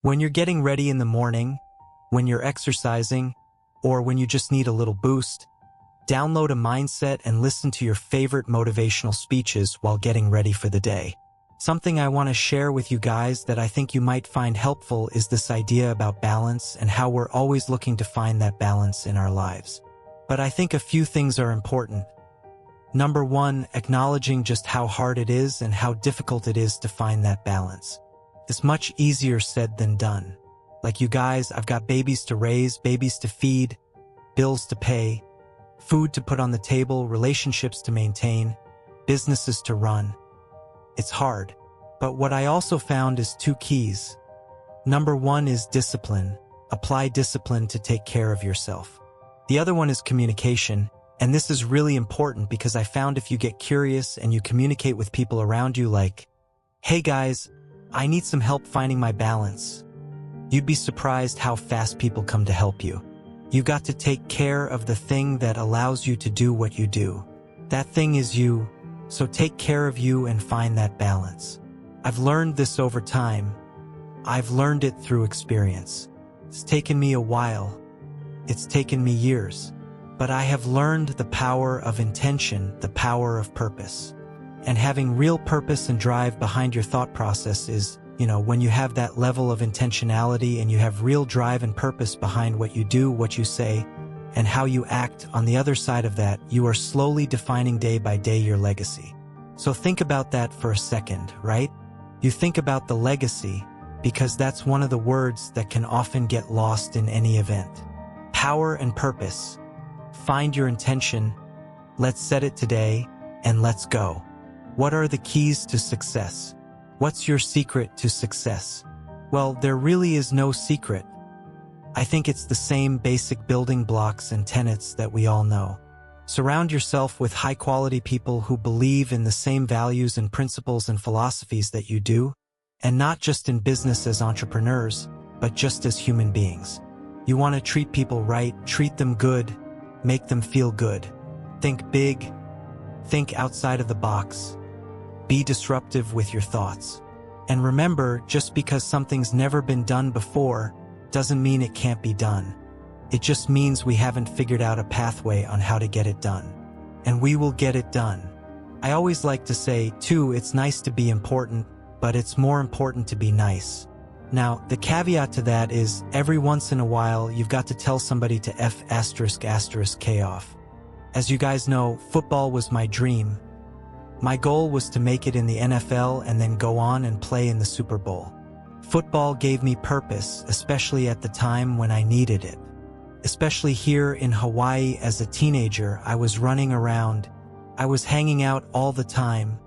When you're getting ready in the morning, when you're exercising, or when you just need a little boost, download a mindset and listen to your favorite motivational speeches while getting ready for the day. Something I want to share with you guys that I think you might find helpful is this idea about balance and how we're always looking to find that balance in our lives. But I think a few things are important. Number one, acknowledging just how hard it is and how difficult it is to find that balance. It's much easier said than done. Like you guys, I've got babies to raise, babies to feed, bills to pay, food to put on the table, relationships to maintain, businesses to run. It's hard. But what I also found is two keys. Number one is discipline. Apply discipline to take care of yourself. The other one is communication. And this is really important because I found if you get curious and you communicate with people around you like, hey guys, I need some help finding my balance, you'd be surprised how fast people come to help you. You've got to take care of the thing that allows you to do what you do. That thing is you, so take care of you and find that balance. I've learned this over time. I've learned it through experience. It's taken me a while. It's taken me years. But I have learned the power of intention, the power of purpose. And having real purpose and drive behind your thought process is, when you have that level of intentionality and you have real drive and purpose behind what you do, what you say, and how you act, on the other side of that, you are slowly defining day by day your legacy. So think about that for a second, right? You think about the legacy because that's one of the words that can often get lost in any event. Power and purpose. Find your intention, let's set it today, and let's go. What are the keys to success? What's your secret to success? Well, there really is no secret. I think it's the same basic building blocks and tenets that we all know. Surround yourself with high-quality people who believe in the same values and principles and philosophies that you do, and not just in business as entrepreneurs, but just as human beings. You want to treat people right, treat them good, make them feel good. Think big. Think outside of the box. Be disruptive with your thoughts. And remember, just because something's never been done before doesn't mean it can't be done. It just means we haven't figured out a pathway on how to get it done. And we will get it done. I always like to say, too, it's nice to be important, but it's more important to be nice. Now, the caveat to that is every once in a while, you've got to tell somebody to F***K off. As you guys know, football was my dream. My goal was to make it in the NFL and then go on and play in the Super Bowl. Football gave me purpose, especially at the time when I needed it. Especially here in Hawaii as a teenager, I was running around. I was hanging out all the time.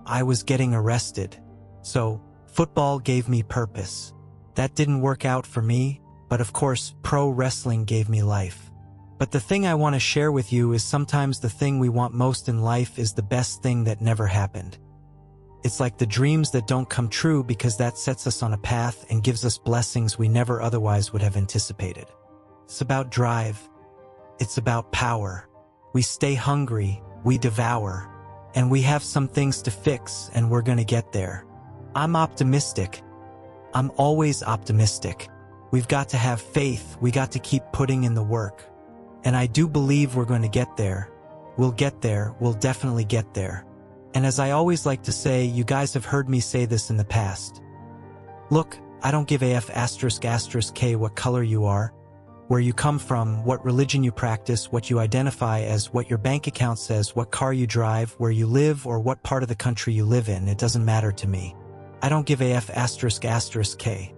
I was getting arrested. So, football gave me purpose. That didn't work out for me, but of course, pro wrestling gave me life. But the thing I want to share with you is sometimes the thing we want most in life is the best thing that never happened. It's like the dreams that don't come true because that sets us on a path and gives us blessings we never otherwise would have anticipated. It's about drive. It's about power. We stay hungry, we devour, and we have some things to fix and we're gonna get there. I'm optimistic. I'm always optimistic. We've got to have faith. We got to keep putting in the work. And I do believe we're going to get there. We'll get there. We'll definitely get there. And as I always like to say, you guys have heard me say this in the past. Look, I don't give a F***K what color you are, where you come from, what religion you practice, what you identify as, what your bank account says, what car you drive, where you live, or what part of the country you live in. It doesn't matter to me. I don't give a F***K.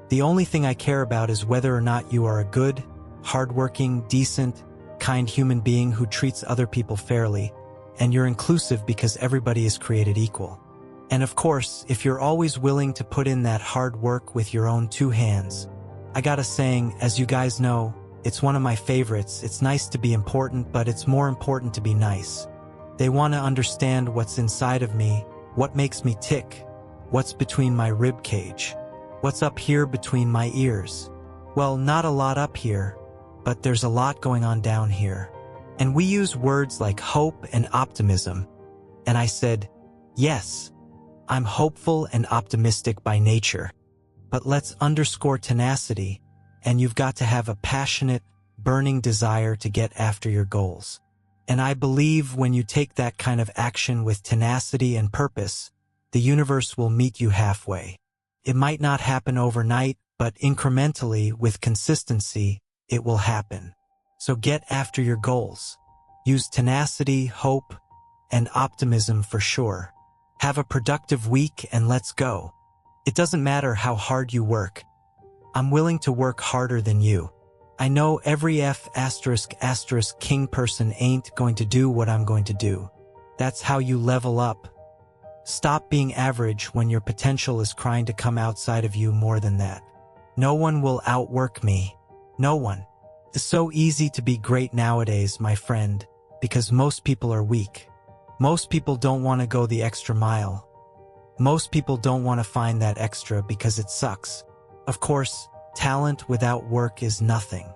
The only thing I care about is whether or not you are a good, hardworking, decent, kind human being who treats other people fairly, and you're inclusive because everybody is created equal. And of course, if you're always willing to put in that hard work with your own two hands. I got a saying, as you guys know, it's one of my favorites. It's nice to be important, but it's more important to be nice. They want to understand what's inside of me, what makes me tick, what's between my rib cage, what's up here between my ears. Well, not a lot up here, but there's a lot going on down here. And we use words like hope and optimism. And I said, yes, I'm hopeful and optimistic by nature. But let's underscore tenacity, and you've got to have a passionate, burning desire to get after your goals. And I believe when you take that kind of action with tenacity and purpose, the universe will meet you halfway. It might not happen overnight, but incrementally, with consistency, it will happen. So get after your goals. Use tenacity, hope, and optimism for sure. Have a productive week and let's go. It doesn't matter how hard you work. I'm willing to work harder than you. I know every **king person ain't going to do what I'm going to do. That's how you level up. Stop being average when your potential is crying to come outside of you more than that. No one will outwork me. No one. It's so easy to be great nowadays, my friend, because most people are weak. Most people don't want to go the extra mile. Most people don't want to find that extra because it sucks. Of course, talent without work is nothing.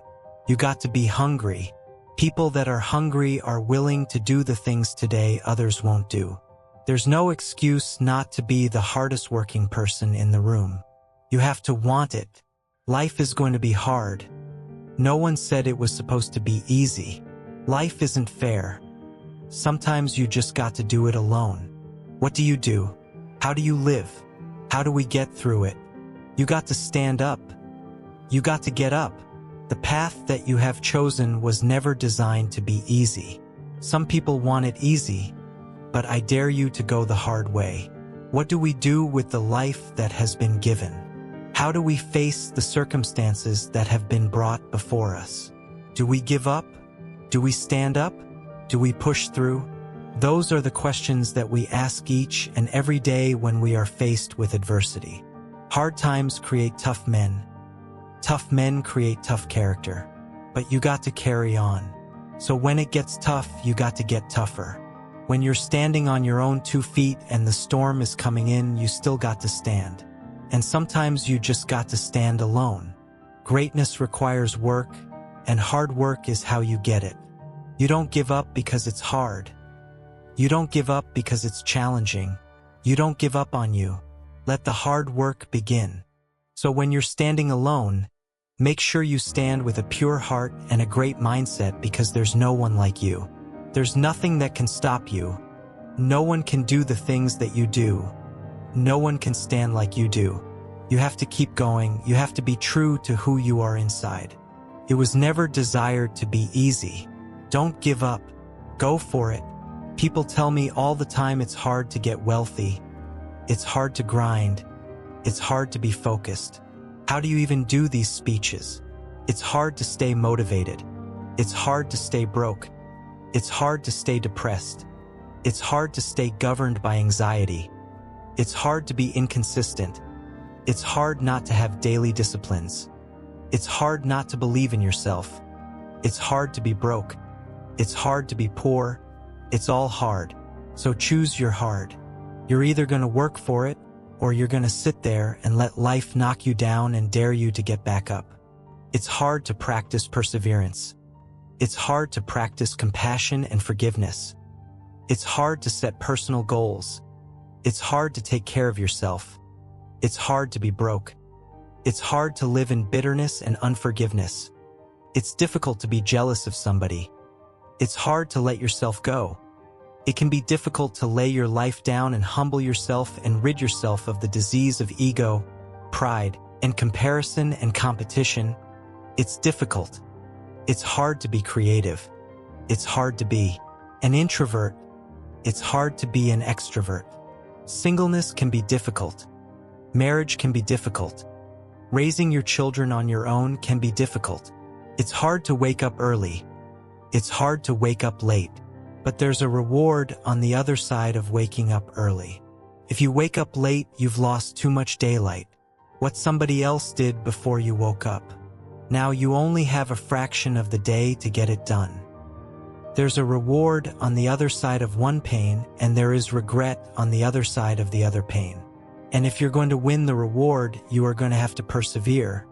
You got to be hungry. People that are hungry are willing to do the things today others won't do. There's no excuse not to be the hardest working person in the room. You have to want it. Life is going to be hard. No one said it was supposed to be easy. Life isn't fair. Sometimes you just got to do it alone. What do you do? How do you live? How do we get through it? You got to stand up. You got to get up. The path that you have chosen was never designed to be easy. Some people want it easy, but I dare you to go the hard way. What do we do with the life that has been given? How do we face the circumstances that have been brought before us? Do we give up? Do we stand up? Do we push through? Those are the questions that we ask each and every day when we are faced with adversity. Hard times create tough men. Tough men create tough character. But you got to carry on. So when it gets tough, you got to get tougher. When you're standing on your own 2 feet and the storm is coming in, you still got to stand. And sometimes you just got to stand alone. Greatness requires work, and hard work is how you get it. You don't give up because it's hard. You don't give up because it's challenging. You don't give up on you. Let the hard work begin. So when you're standing alone, make sure you stand with a pure heart and a great mindset, because there's no one like you. There's nothing that can stop you. No one can do the things that you do. No one can stand like you do. You have to keep going. You have to be true to who you are inside. It was never desired to be easy. Don't give up. Go for it. People tell me all the time it's hard to get wealthy. It's hard to grind. It's hard to be focused. How do you even do these speeches? It's hard to stay motivated. It's hard to stay broke. It's hard to stay depressed. It's hard to stay governed by anxiety. It's hard to be inconsistent. It's hard not to have daily disciplines. It's hard not to believe in yourself. It's hard to be broke. It's hard to be poor. It's all hard. So choose your hard. You're either going to work for it, or you're going to sit there and let life knock you down and dare you to get back up. It's hard to practice perseverance. It's hard to practice compassion and forgiveness. It's hard to set personal goals. It's hard to take care of yourself. It's hard to be broke. It's hard to live in bitterness and unforgiveness. It's difficult to be jealous of somebody. It's hard to let yourself go. It can be difficult to lay your life down and humble yourself and rid yourself of the disease of ego, pride, and comparison and competition. It's difficult. It's hard to be creative. It's hard to be an introvert. It's hard to be an extrovert. Singleness can be difficult. Marriage can be difficult. Raising your children on your own can be difficult. It's hard to wake up early. It's hard to wake up late. But there's a reward on the other side of waking up early. If you wake up late, you've lost too much daylight. What somebody else did before you woke up. Now you only have a fraction of the day to get it done. There's a reward on the other side of one pain, and there is regret on the other side of the other pain. And if you're going to win the reward, you are going to have to persevere.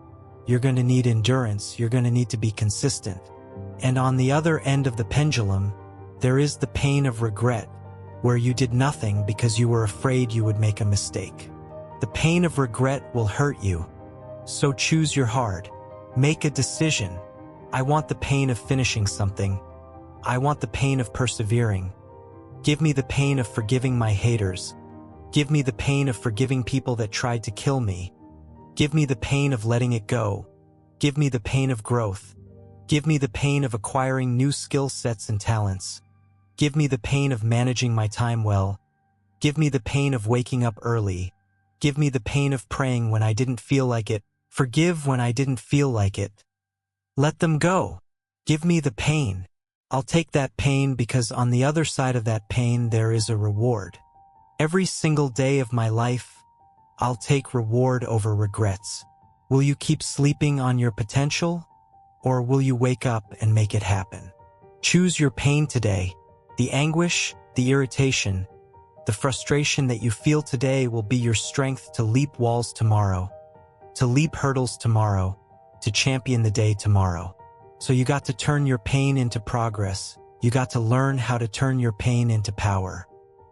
You're going to need endurance. You're going to need to be consistent. And on the other end of the pendulum, there is the pain of regret, where you did nothing because you were afraid you would make a mistake. The pain of regret will hurt you. So choose your hard. Make a decision. I want the pain of finishing something. I want the pain of persevering. Give me the pain of forgiving my haters. Give me the pain of forgiving people that tried to kill me. Give me the pain of letting it go. Give me the pain of growth. Give me the pain of acquiring new skill sets and talents. Give me the pain of managing my time well. Give me the pain of waking up early. Give me the pain of praying when I didn't feel like it. Forgive when I didn't feel like it. Let them go. Give me the pain. I'll take that pain because on the other side of that pain there is a reward. Every single day of my life, I'll take reward over regrets. Will you keep sleeping on your potential? Or will you wake up and make it happen? Choose your pain today. The anguish, the irritation, the frustration that you feel today will be your strength to leap walls tomorrow, to leap hurdles tomorrow, to champion the day tomorrow. So you got to turn your pain into progress. You got to learn how to turn your pain into power.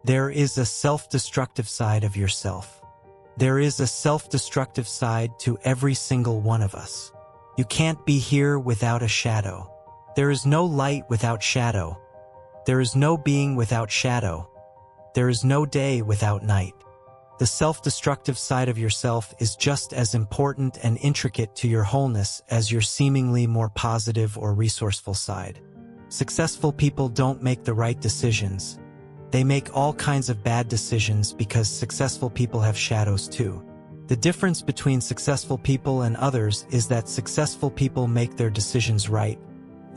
There is a self-destructive side of yourself. There is a self-destructive side to every single one of us. You can't be here without a shadow. There is no light without shadow. There is no being without shadow. There is no day without night. The self-destructive side of yourself is just as important and intricate to your wholeness as your seemingly more positive or resourceful side. Successful people don't make the right decisions. They make all kinds of bad decisions because successful people have shadows too. The difference between successful people and others is that successful people make their decisions right,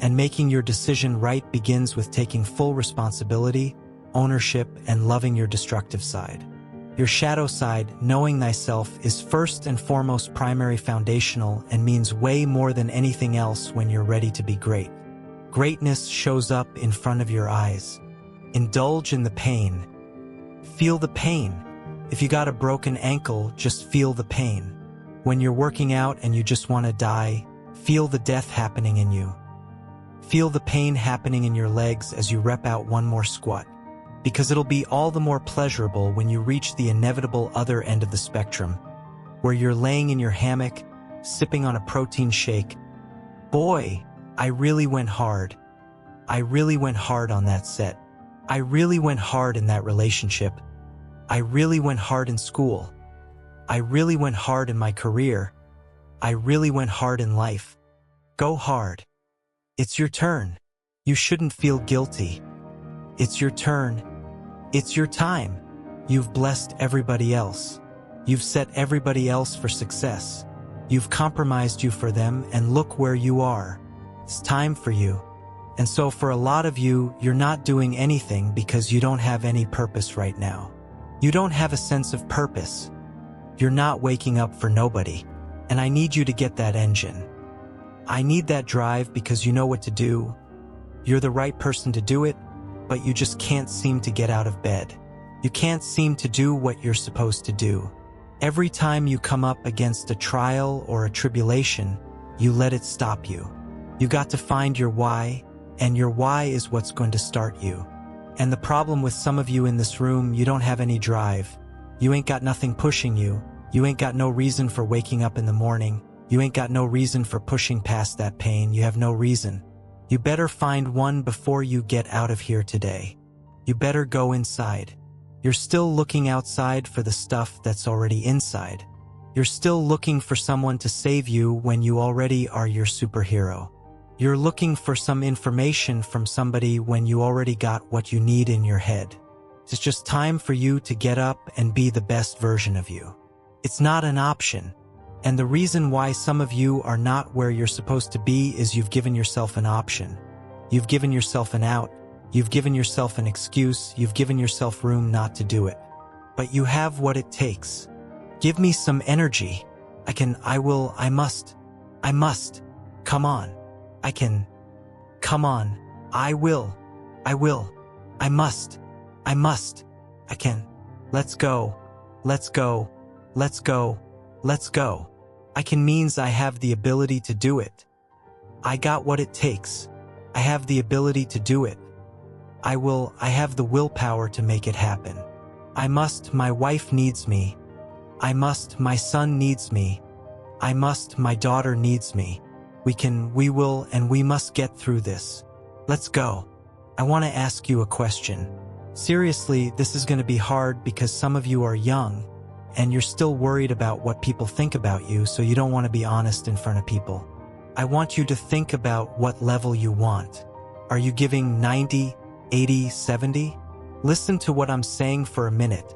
and making your decision right begins with taking full responsibility, ownership, and loving your destructive side. Your shadow side, knowing thyself, is first and foremost primary foundational and means way more than anything else when you're ready to be great. Greatness shows up in front of your eyes. Indulge in the pain. Feel the pain. If you got a broken ankle, just feel the pain. When you're working out and you just want to die, feel the death happening in you. Feel the pain happening in your legs as you rep out one more squat. Because it'll be all the more pleasurable when you reach the inevitable other end of the spectrum, where you're laying in your hammock, sipping on a protein shake. Boy, I really went hard. I really went hard on that set. I really went hard in that relationship. I really went hard in school. I really went hard in my career. I really went hard in life. Go hard. It's your turn. You shouldn't feel guilty. It's your turn. It's your time. You've blessed everybody else. You've set everybody else for success. You've compromised you for them, and look where you are. It's time for you. And so for a lot of you, you're not doing anything because you don't have any purpose right now. You don't have a sense of purpose. You're not waking up for nobody. And I need you to get that engine. I need that drive because you know what to do. You're the right person to do it, but you just can't seem to get out of bed. You can't seem to do what you're supposed to do. Every time you come up against a trial or a tribulation, you let it stop you. You got to find your why, and your why is what's going to start you. And the problem with some of you in this room, you don't have any drive. You ain't got nothing pushing you. You ain't got no reason for waking up in the morning. You ain't got no reason for pushing past that pain. You have no reason. You better find one before you get out of here today. You better go inside. You're still looking outside for the stuff that's already inside. You're still looking for someone to save you when you already are your superhero. You're looking for some information from somebody when you already got what you need in your head. It's just time for you to get up and be the best version of you. It's not an option. And the reason why some of you are not where you're supposed to be is you've given yourself an option. You've given yourself an out. You've given yourself an excuse. You've given yourself room not to do it. But you have what it takes. Give me some energy. I can, I will, I must. Come on. I can. Come on. I will. I must. I can. Let's go. I can means I have the ability to do it. I got what it takes. I have the ability to do it. I have the willpower to make it happen. I must, my wife needs me. I must, my son needs me. My daughter needs me. We will, and we must get through this. Let's go. I want to ask you a question. Seriously, this is going to be hard because some of you are young and you're still worried about what people think about you, so you don't want to be honest in front of people. I want you to think about what level you want. Are you giving 90, 80, 70? Listen to what I'm saying for a minute.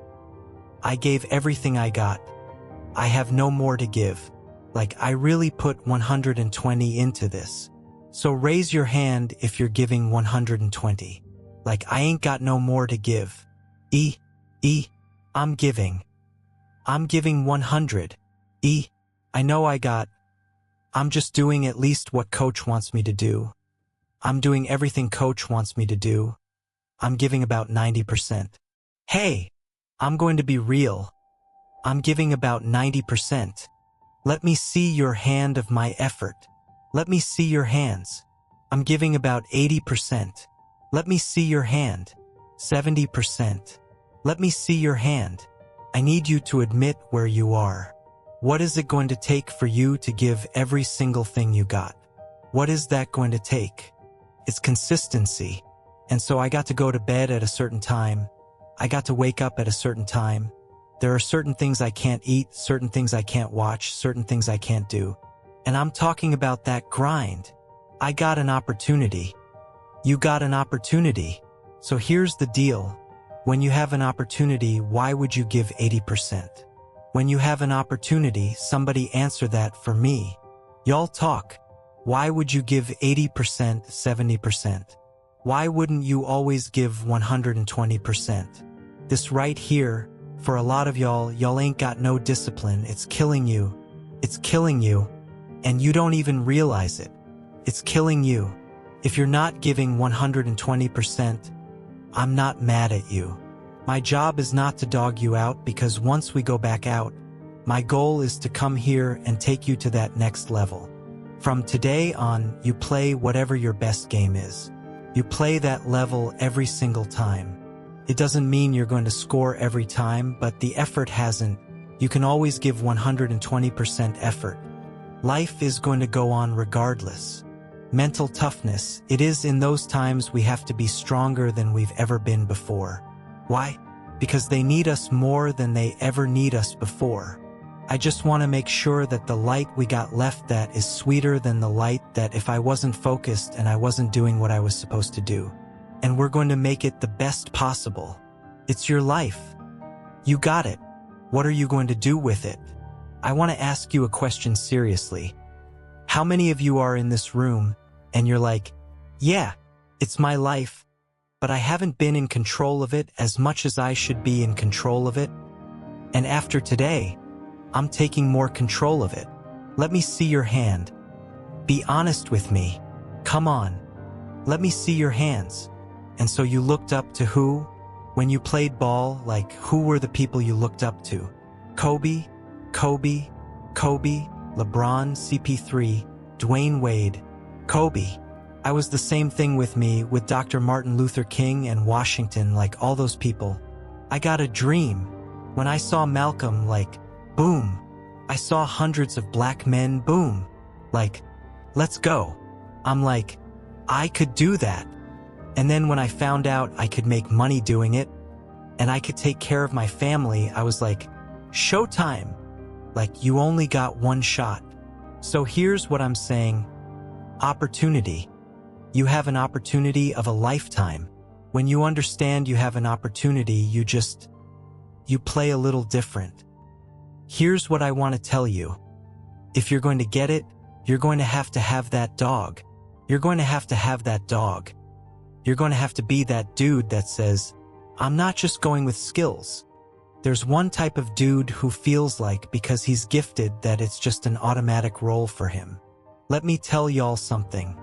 I gave everything I got. I have no more to give. Like, I really put 120 into this. So raise your hand if you're giving 120. Like, I ain't got no more to give. I'm giving 100. I know I'm just doing at least what coach wants me to do. I'm doing everything coach wants me to do. I'm giving about 90%. Hey, I'm going to be real. I'm giving about 90%. Let me see your hand of my effort. Let me see your hands. I'm giving about 80%. Let me see your hand. 70%. Let me see your hand. I need you to admit where you are. What is it going to take for you to give every single thing you got? What is that going to take? It's consistency. And so I got to go to bed at a certain time. I got to wake up at a certain time. There are certain things I can't eat, certain things I can't watch, certain things I can't do. And I'm talking about that grind. I got an opportunity. You got an opportunity. So here's the deal. When you have an opportunity, why would you give 80%? When you have an opportunity, somebody answer that for me. Y'all talk. Why would you give 80%, 70%? Why wouldn't you always give 120%? This right here, for a lot of y'all ain't got no discipline. It's killing you. It's killing you. And you don't even realize it. It's killing you. If you're not giving 120%, I'm not mad at you. My job is not to dog you out, because once we go back out, my goal is to come here and take you to that next level. From today on, you play whatever your best game is. You play that level every single time. It doesn't mean you're going to score every time, but the effort hasn't. You can always give 120% effort. Life is going to go on regardless. Mental toughness, it is in those times we have to be stronger than we've ever been before. Why? Because they need us more than they ever need us before. I just want to make sure that the light we got left that is sweeter than the light that if I wasn't focused and I wasn't doing what I was supposed to do. And we're going to make it the best possible. It's your life. You got it. What are you going to do with it? I want to ask you a question seriously. How many of you are in this room and you're like, yeah, it's my life, but I haven't been in control of it as much as I should be in control of it? And after today, I'm taking more control of it. Let me see your hand. Be honest with me. Come on. Let me see your hands. And so you looked up to who? When you played ball, like, who were the people you looked up to? Kobe, LeBron, CP3, Dwayne Wade, Kobe. I was the same thing with me, with Dr. Martin Luther King and Washington, like all those people. I got a dream. When I saw Malcolm, like, boom. I saw hundreds of black men, boom. Like, let's go. I'm like, I could do that. And then when I found out I could make money doing it, and I could take care of my family, I was like, showtime. Like, you only got one shot. So here's what I'm saying. Opportunity. You have an opportunity of a lifetime. When you understand you have an opportunity, you play a little different. Here's what I want to tell you. If you're going to get it, you're going to have that dog. You're going to have that dog. You're going to have to be that dude that says, I'm not just going with skills. There's one type of dude who feels like because he's gifted that it's just an automatic role for him. Let me tell y'all something.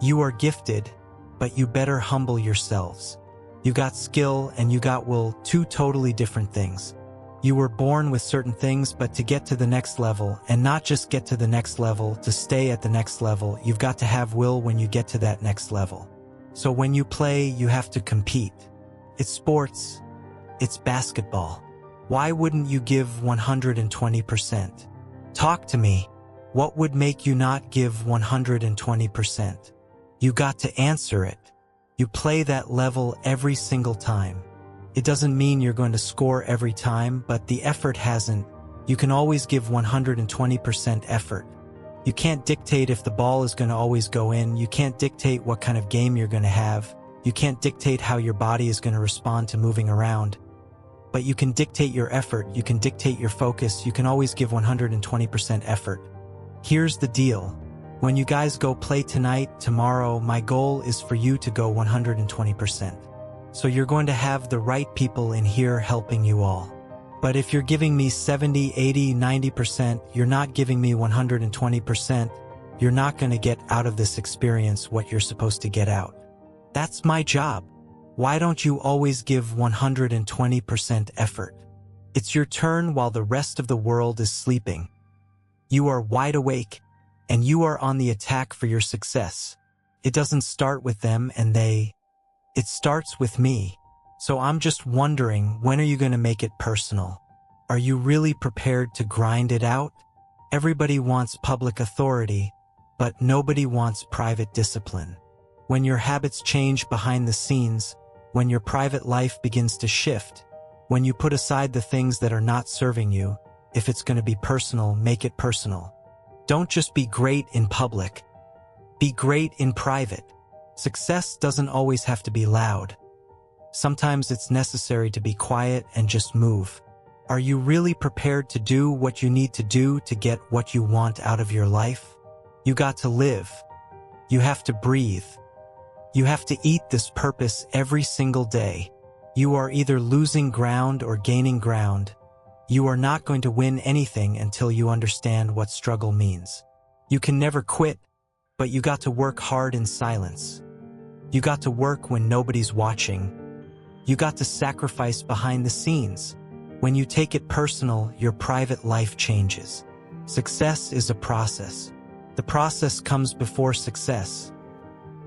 You are gifted, but you better humble yourselves. You got skill and you got will, two totally different things. You were born with certain things, but to get to the next level, and not just get to the next level, to stay at the next level, you've got to have will when you get to that next level. So when you play, you have to compete. It's sports. It's basketball. Why wouldn't you give 120%? Talk to me. What would make you not give 120%? You got to answer it. You play that level every single time. It doesn't mean you're going to score every time, but the effort hasn't. You can always give 120% effort. You can't dictate if the ball is going to always go in. You can't dictate what kind of game you're going to have. You can't dictate how your body is going to respond to moving around. But you can dictate your effort. You can dictate your focus. You can always give 120% effort. Here's the deal. When you guys go play tonight, tomorrow, my goal is for you to go 120%. So you're going to have the right people in here helping you all. But if you're giving me 70, 80, 90%, you're not giving me 120%, you're not going to get out of this experience what you're supposed to get out. That's my job. Why don't you always give 120% effort? It's your turn while the rest of the world is sleeping. You are wide awake, and you are on the attack for your success. It doesn't start with them and they. It starts with me. So I'm just wondering, when are you going to make it personal? Are you really prepared to grind it out? Everybody wants public authority, but nobody wants private discipline. When your habits change behind the scenes, when your private life begins to shift, when you put aside the things that are not serving you, if it's going to be personal, make it personal. Don't just be great in public. Be great in private. Success doesn't always have to be loud. Sometimes it's necessary to be quiet and just move. Are you really prepared to do what you need to do to get what you want out of your life? You got to live. You have to breathe. You have to eat this purpose every single day. You are either losing ground or gaining ground. You are not going to win anything until you understand what struggle means. You can never quit, but you got to work hard in silence. You got to work when nobody's watching. You got to sacrifice behind the scenes. When you take it personal, your private life changes. Success is a process. The process comes before success.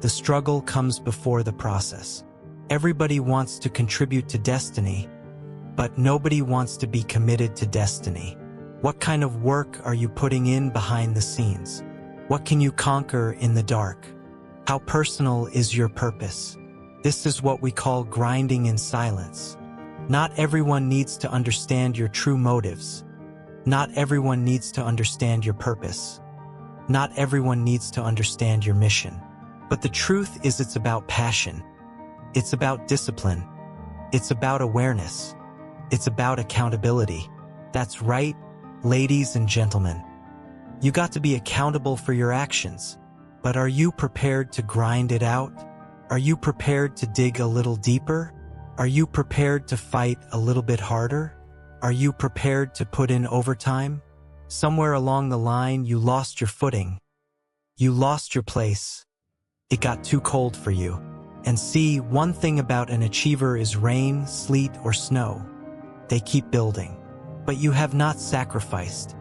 The struggle comes before the process. Everybody wants to contribute to destiny, but nobody wants to be committed to destiny. What kind of work are you putting in behind the scenes? What can you conquer in the dark? How personal is your purpose? This is what we call grinding in silence. Not everyone needs to understand your true motives. Not everyone needs to understand your purpose. Not everyone needs to understand your mission. But the truth is, it's about passion. It's about discipline. It's about awareness. It's about accountability. That's right, ladies and gentlemen. You got to be accountable for your actions. But are you prepared to grind it out? Are you prepared to dig a little deeper? Are you prepared to fight a little bit harder? Are you prepared to put in overtime? Somewhere along the line, you lost your footing. You lost your place. It got too cold for you. And see, one thing about an achiever is rain, sleet, or snow. They keep building. But you have not sacrificed.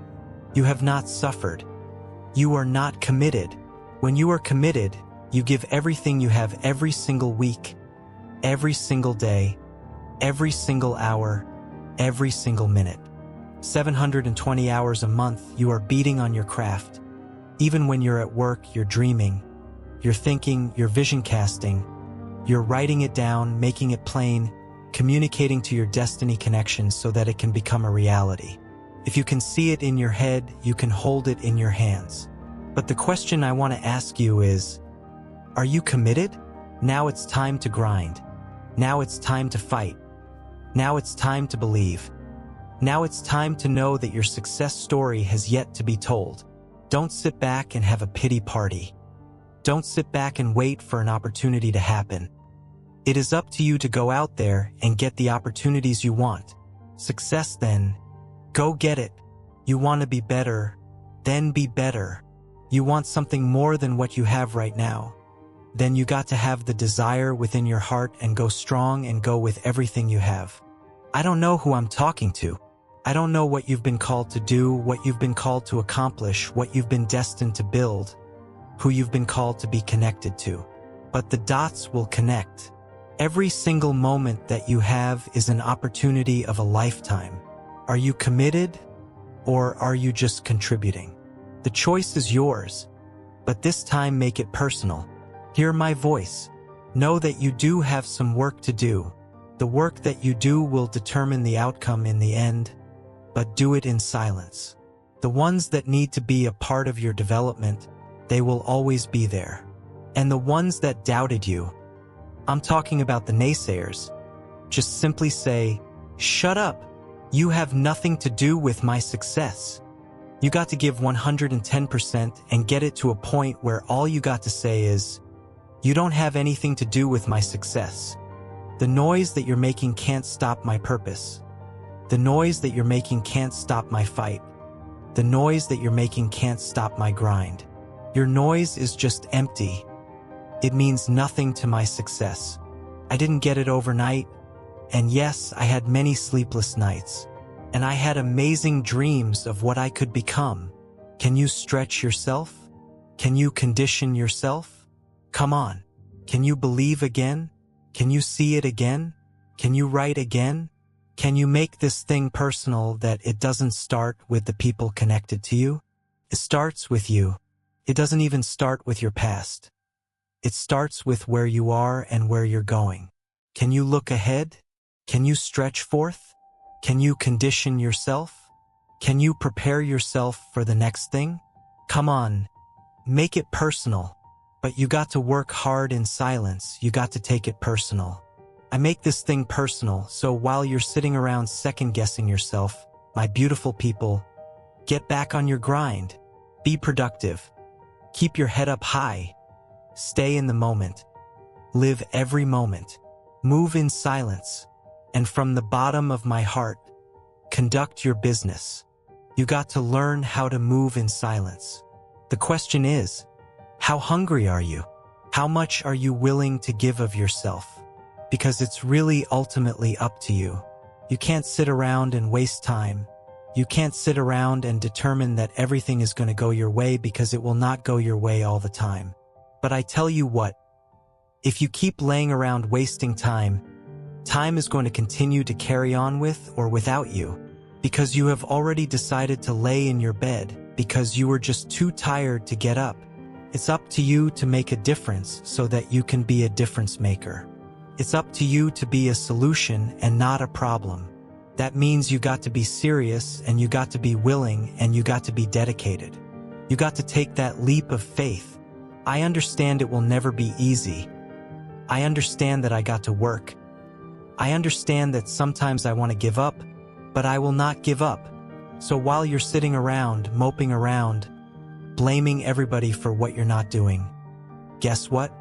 You have not suffered. You are not committed. When you are committed, you give everything you have every single week, every single day, every single hour, every single minute. 720 hours a month, you are beating on your craft. Even when you're at work, you're dreaming, you're thinking, you're vision casting, you're writing it down, making it plain, communicating to your destiny connections so that it can become a reality. If you can see it in your head, you can hold it in your hands. But the question I want to ask you is, are you committed? Now it's time to grind. Now it's time to fight. Now it's time to believe. Now it's time to know that your success story has yet to be told. Don't sit back and have a pity party. Don't sit back and wait for an opportunity to happen. It is up to you to go out there and get the opportunities you want. Success then, go get it. You want to be better, then be better. You want something more than what you have right now. Then you got to have the desire within your heart and go strong and go with everything you have. I don't know who I'm talking to. I don't know what you've been called to do, what you've been called to accomplish, what you've been destined to build, who you've been called to be connected to. But the dots will connect. Every single moment that you have is an opportunity of a lifetime. Are you committed, or are you just contributing? The choice is yours, but this time make it personal. Hear my voice. Know that you do have some work to do. The work that you do will determine the outcome in the end, but do it in silence. The ones that need to be a part of your development, they will always be there. And the ones that doubted you, I'm talking about the naysayers, just simply say, shut up. You have nothing to do with my success. You got to give 110% and get it to a point where all you got to say is, you don't have anything to do with my success. The noise that you're making can't stop my purpose. The noise that you're making can't stop my fight. The noise that you're making can't stop my grind. Your noise is just empty. It means nothing to my success. I didn't get it overnight. And yes, I had many sleepless nights. And I had amazing dreams of what I could become. Can you stretch yourself? Can you condition yourself? Come on. Can you believe again? Can you see it again? Can you write again? Can you make this thing personal that it doesn't start with the people connected to you? It starts with you. It doesn't even start with your past. It starts with where you are and where you're going. Can you look ahead? Can you stretch forth? Can you condition yourself? Can you prepare yourself for the next thing? Come on, make it personal. But you got to work hard in silence. You got to take it personal. I make this thing personal, so while you're sitting around second-guessing yourself, my beautiful people, get back on your grind. Be productive. Keep your head up high. Stay in the moment. Live every moment. Move in silence. And from the bottom of my heart, conduct your business. You got to learn how to move in silence. The question is, how hungry are you? How much are you willing to give of yourself? Because it's really ultimately up to you. You can't sit around and waste time. You can't sit around and determine that everything is going to go your way, because it will not go your way all the time. But I tell you what, if you keep laying around wasting time, time is going to continue to carry on with or without you, because you have already decided to lay in your bed because you were just too tired to get up. It's up to you to make a difference so that you can be a difference maker. It's up to you to be a solution and not a problem. That means you got to be serious, and you got to be willing, and you got to be dedicated. You got to take that leap of faith. I understand it will never be easy. I understand that I got to work. I understand that sometimes I want to give up, but I will not give up. So while you're sitting around, moping around, blaming everybody for what you're not doing, guess what?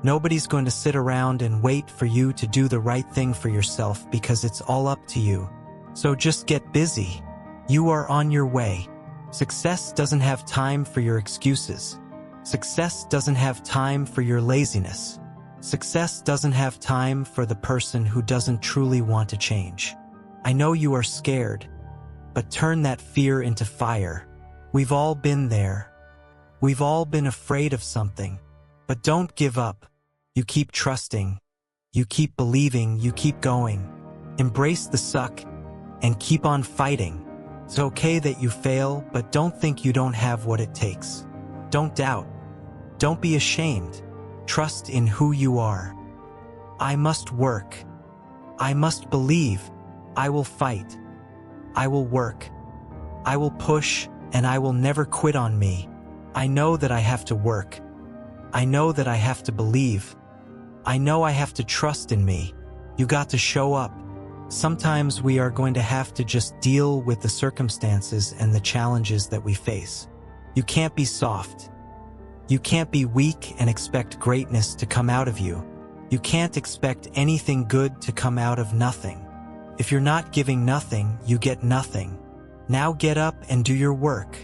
Nobody's going to sit around and wait for you to do the right thing for yourself, because it's all up to you. So just get busy. You are on your way. Success doesn't have time for your excuses. Success doesn't have time for your laziness. Success doesn't have time for the person who doesn't truly want to change. I know you are scared, but turn that fear into fire. We've all been there. We've all been afraid of something, but don't give up. You keep trusting. You keep believing. You keep going. Embrace the suck and keep on fighting. It's okay that you fail, but don't think you don't have what it takes. Don't doubt. Don't be ashamed. Trust in who you are. I must work. I must believe. I will fight. I will work. I will push, and I will never quit on me. I know that I have to work. I know that I have to believe. I know I have to trust in me. You got to show up. Sometimes we are going to have to just deal with the circumstances and the challenges that we face. You can't be soft. You can't be weak and expect greatness to come out of you. You can't expect anything good to come out of nothing. If you're not giving nothing, you get nothing. Now get up and do your work.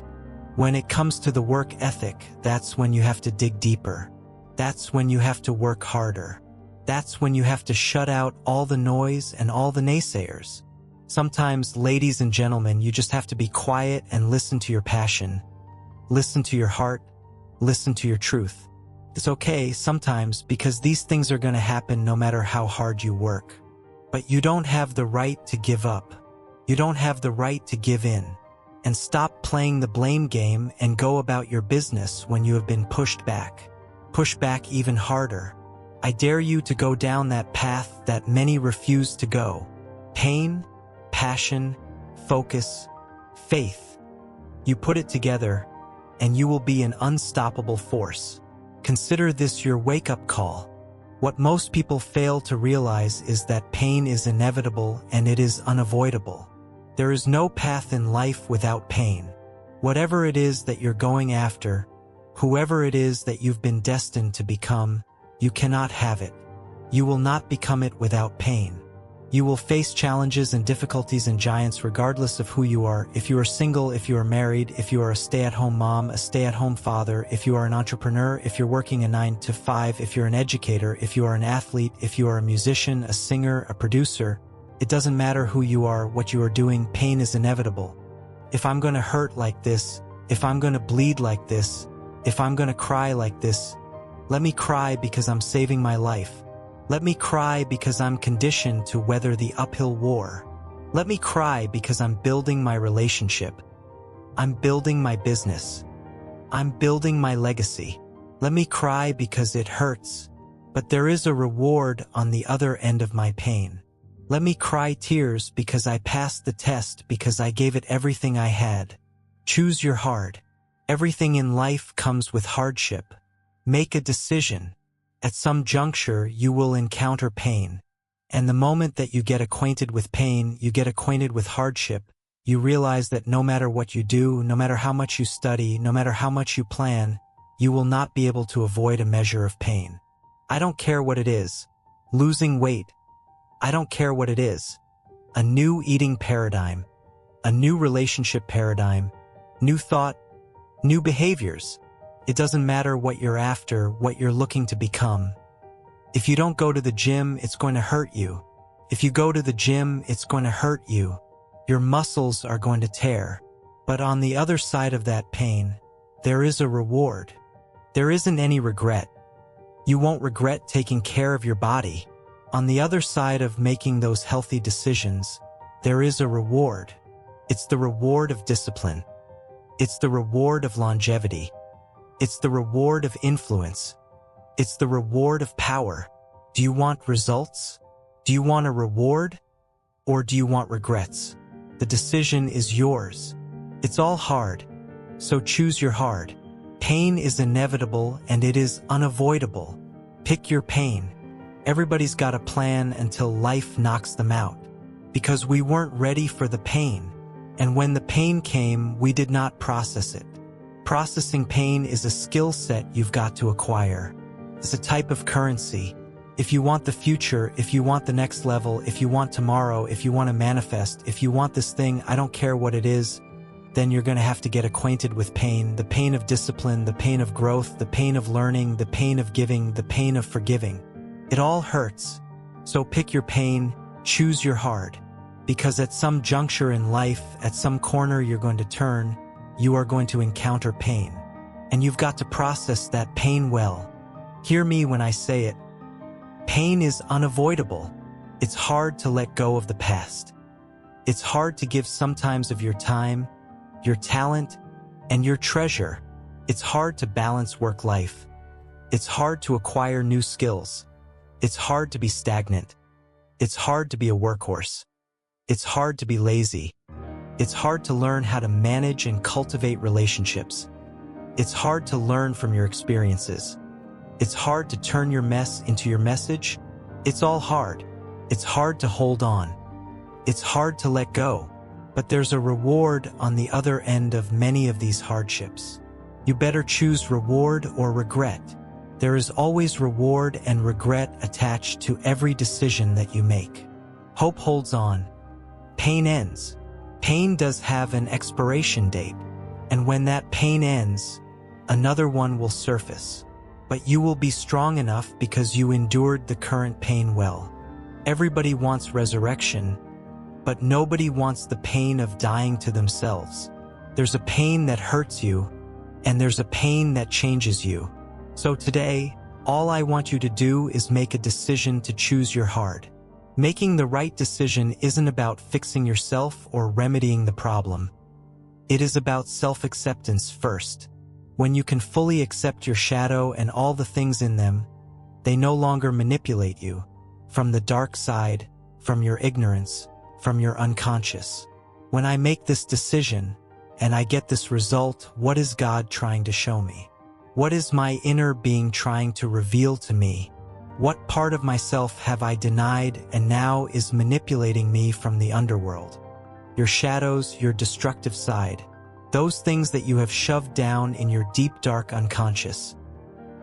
When it comes to the work ethic, that's when you have to dig deeper. That's when you have to work harder. That's when you have to shut out all the noise and all the naysayers. Sometimes, ladies and gentlemen, you just have to be quiet and listen to your passion. Listen to your heart. Listen to your truth. It's okay sometimes, because these things are going to happen no matter how hard you work. But you don't have the right to give up. You don't have the right to give in. and stop playing the blame game and go about your business when you have been pushed back. Push back even harder. I dare you to go down that path that many refuse to go. Pain, passion, focus, faith. You put it together, and you will be an unstoppable force. Consider this your wake-up call. What most people fail to realize is that pain is inevitable and it is unavoidable. There is no path in life without pain. Whatever it is that you're going after, whoever it is that you've been destined to become, you cannot have it. You will not become it without pain. You will face challenges and difficulties and giants regardless of who you are. If you are single, if you are married, if you are a stay-at-home mom, a stay-at-home father, if you are an entrepreneur, if you're working a 9-to-5, if you're an educator, if you are an athlete, if you are a musician, a singer, a producer, it doesn't matter who you are, what you are doing, pain is inevitable. If I'm going to hurt like this, if I'm going to bleed like this, if I'm going to cry like this, let me cry because I'm saving my life. Let me cry because I'm conditioned to weather the uphill war. Let me cry because I'm building my relationship. I'm building my business. I'm building my legacy. Let me cry because it hurts, but there is a reward on the other end of my pain. Let me cry tears because I passed the test, because I gave it everything I had. Choose your heart. Everything in life comes with hardship. Make a decision. At some juncture, you will encounter pain. And the moment that you get acquainted with pain, you get acquainted with hardship, you realize that no matter what you do, no matter how much you study, no matter how much you plan, you will not be able to avoid a measure of pain. I don't care what it is. Losing weight. I don't care what it is. A new eating paradigm. A new relationship paradigm. New thought. New behaviors. It doesn't matter what you're after, what you're looking to become. If you don't go to the gym, it's going to hurt you. If you go to the gym, it's going to hurt you. Your muscles are going to tear. But on the other side of that pain, there is a reward. There isn't any regret. You won't regret taking care of your body. On the other side of making those healthy decisions, there is a reward. It's the reward of discipline. It's the reward of longevity. It's the reward of influence. It's the reward of power. Do you want results? Do you want a reward? Or do you want regrets? The decision is yours. It's all hard, so choose your heart. Pain is inevitable and it is unavoidable. Pick your pain. Everybody's got a plan until life knocks them out. Because we weren't ready for the pain. And when the pain came, we did not process it. Processing pain is a skill set you've got to acquire. It's a type of currency. If you want the future, if you want the next level, if you want tomorrow, if you want to manifest, if you want this thing, I don't care what it is, then you're going to have to get acquainted with pain, the pain of discipline, the pain of growth, the pain of learning, the pain of giving, the pain of forgiving. It all hurts. So pick your pain, choose your heart. Because at some juncture in life, at some corner you're going to turn, you are going to encounter pain. And you've got to process that pain well. Hear me when I say it. Pain is unavoidable. It's hard to let go of the past. It's hard to give sometimes of your time, your talent, and your treasure. It's hard to balance work-life. It's hard to acquire new skills. It's hard to be stagnant. It's hard to be a workhorse. It's hard to be lazy. It's hard to learn how to manage and cultivate relationships. It's hard to learn from your experiences. It's hard to turn your mess into your message. It's all hard. It's hard to hold on. It's hard to let go. But there's a reward on the other end of many of these hardships. You better choose reward or regret. There is always reward and regret attached to every decision that you make. Hope holds on. Pain ends. Pain does have an expiration date, and when that pain ends, another one will surface. But you will be strong enough because you endured the current pain well. Everybody wants resurrection, but nobody wants the pain of dying to themselves. There's a pain that hurts you, and there's a pain that changes you. So today, all I want you to do is make a decision to choose your heart. Making the right decision isn't about fixing yourself or remedying the problem. It is about self-acceptance first. When you can fully accept your shadow and all the things in them, they no longer manipulate you. From the dark side, from your ignorance, from your unconscious. When I make this decision, and I get this result, what is God trying to show me? What is my inner being trying to reveal to me? What part of myself have I denied and now is manipulating me from the underworld? Your shadows, your destructive side, those things that you have shoved down in your deep dark unconscious,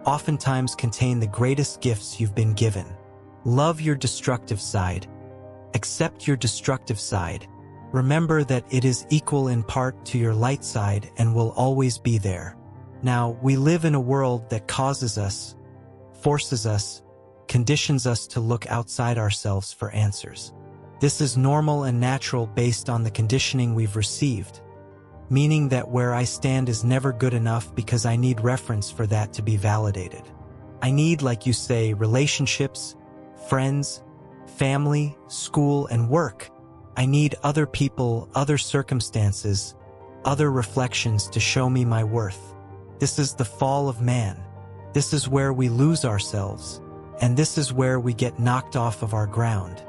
oftentimes contain the greatest gifts you've been given. Love your destructive side. Accept your destructive side. Remember that it is equal in part to your light side and will always be there. Now, we live in a world that causes us, forces us, conditions us to look outside ourselves for answers. This is normal and natural based on the conditioning we've received, meaning that where I stand is never good enough because I need reference for that to be validated. I need, like you say, relationships, friends, family, school, and work. I need other people, other circumstances, other reflections to show me my worth. This is the fall of man. This is where we lose ourselves, and this is where we get knocked off of our ground.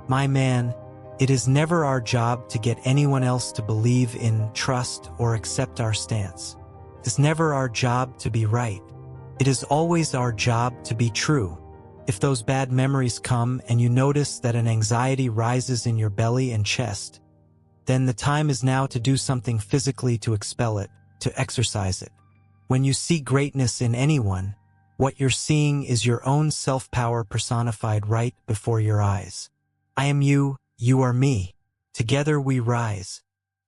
My man, it is never our job to get anyone else to believe in, trust, or accept our stance. It is never our job to be right. It is always our job to be true. If those bad memories come and you notice that an anxiety rises in your belly and chest, then the time is now to do something physically to expel it, to exercise it. When you see greatness in anyone, what you're seeing is your own self-power personified right before your eyes. I am you, you are me. Together we rise.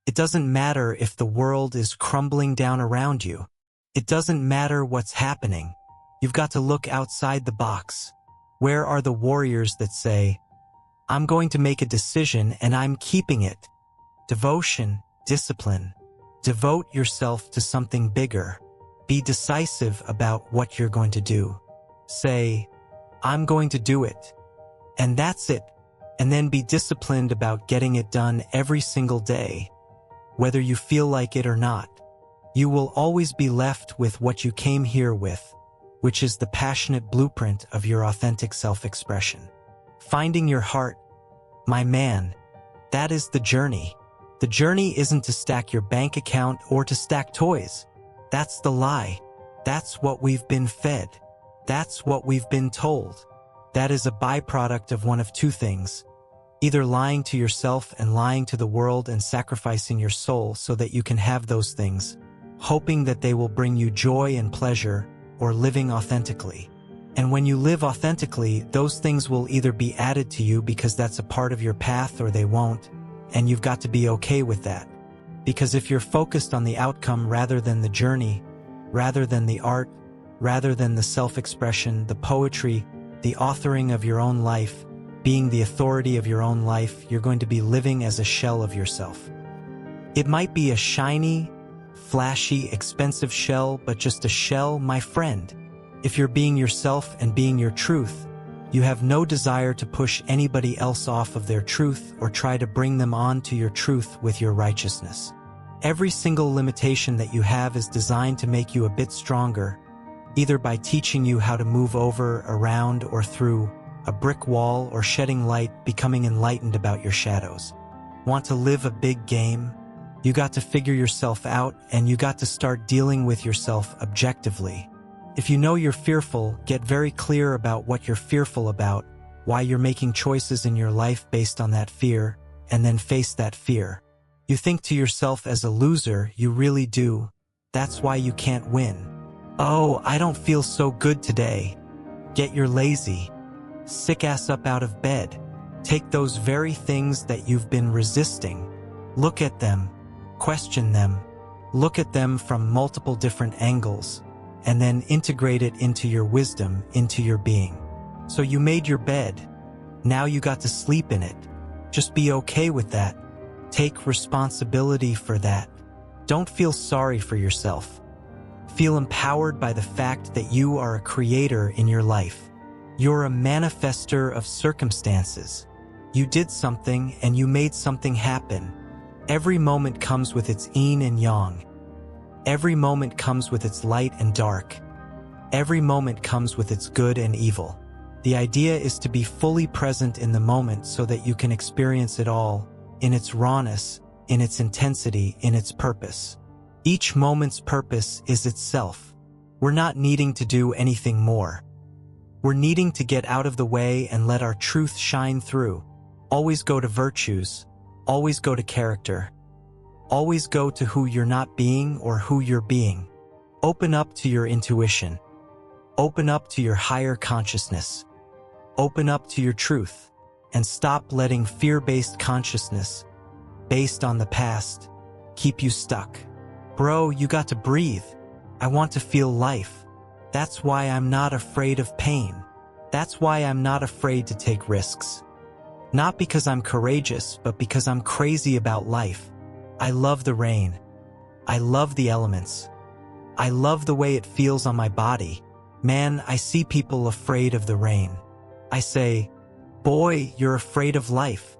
It doesn't matter if the world is crumbling down around you. It doesn't matter what's happening. You've got to look outside the box. Where are the warriors that say, I'm going to make a decision and I'm keeping it? Devotion, discipline. Devote yourself to something bigger. Be decisive about what you're going to do. Say, I'm going to do it. And that's it. And then be disciplined about getting it done every single day. Whether you feel like it or not, you will always be left with what you came here with, which is the passionate blueprint of your authentic self-expression. Finding your heart, my man, that is the journey. The journey isn't to stack your bank account or to stack toys. That's the lie. That's what we've been fed. That's what we've been told. That is a byproduct of one of two things. Either lying to yourself and lying to the world and sacrificing your soul so that you can have those things, hoping that they will bring you joy and pleasure, or living authentically. And when you live authentically, those things will either be added to you because that's a part of your path or they won't, and you've got to be okay with that. Because if you're focused on the outcome rather than the journey, rather than the art, rather than the self-expression, the poetry, the authoring of your own life, being the authority of your own life, you're going to be living as a shell of yourself. It might be a shiny, flashy, expensive shell, but just a shell, my friend. If you're being yourself and being your truth, you have no desire to push anybody else off of their truth or try to bring them on to your truth with your righteousness. Every single limitation that you have is designed to make you a bit stronger, either by teaching you how to move over, around, or through a brick wall, or shedding light, becoming enlightened about your shadows. Want to live a big game? You got to figure yourself out, and you got to start dealing with yourself objectively. If you know you're fearful, get very clear about what you're fearful about, why you're making choices in your life based on that fear, and then face that fear. You think to yourself as a loser, you really do. That's why you can't win. Oh, I don't feel so good today. Get your lazy, sick ass up out of bed. Take those very things that you've been resisting. Look at them, question them, look at them from multiple different angles, and then integrate it into your wisdom, into your being. So you made your bed. Now you got to sleep in it. Just be okay with that. Take responsibility for that. Don't feel sorry for yourself. Feel empowered by the fact that you are a creator in your life. You're a manifester of circumstances. You did something and you made something happen. Every moment comes with its yin and yang. Every moment comes with its light and dark. Every moment comes with its good and evil. The idea is to be fully present in the moment so that you can experience it all, in its rawness, in its intensity, in its purpose. Each moment's purpose is itself. We're not needing to do anything more. We're needing to get out of the way and let our truth shine through. Always go to virtues. Always go to character. Always go to who you're not being or who you're being. Open up to your intuition. Open up to your higher consciousness. Open up to your truth. And stop letting fear-based consciousness, based on the past, keep you stuck. Bro, you got to breathe. I want to feel life. That's why I'm not afraid of pain. That's why I'm not afraid to take risks. Not because I'm courageous, but because I'm crazy about life. I love the rain. I love the elements. I love the way it feels on my body. Man, I see people afraid of the rain. I say, boy, you're afraid of life.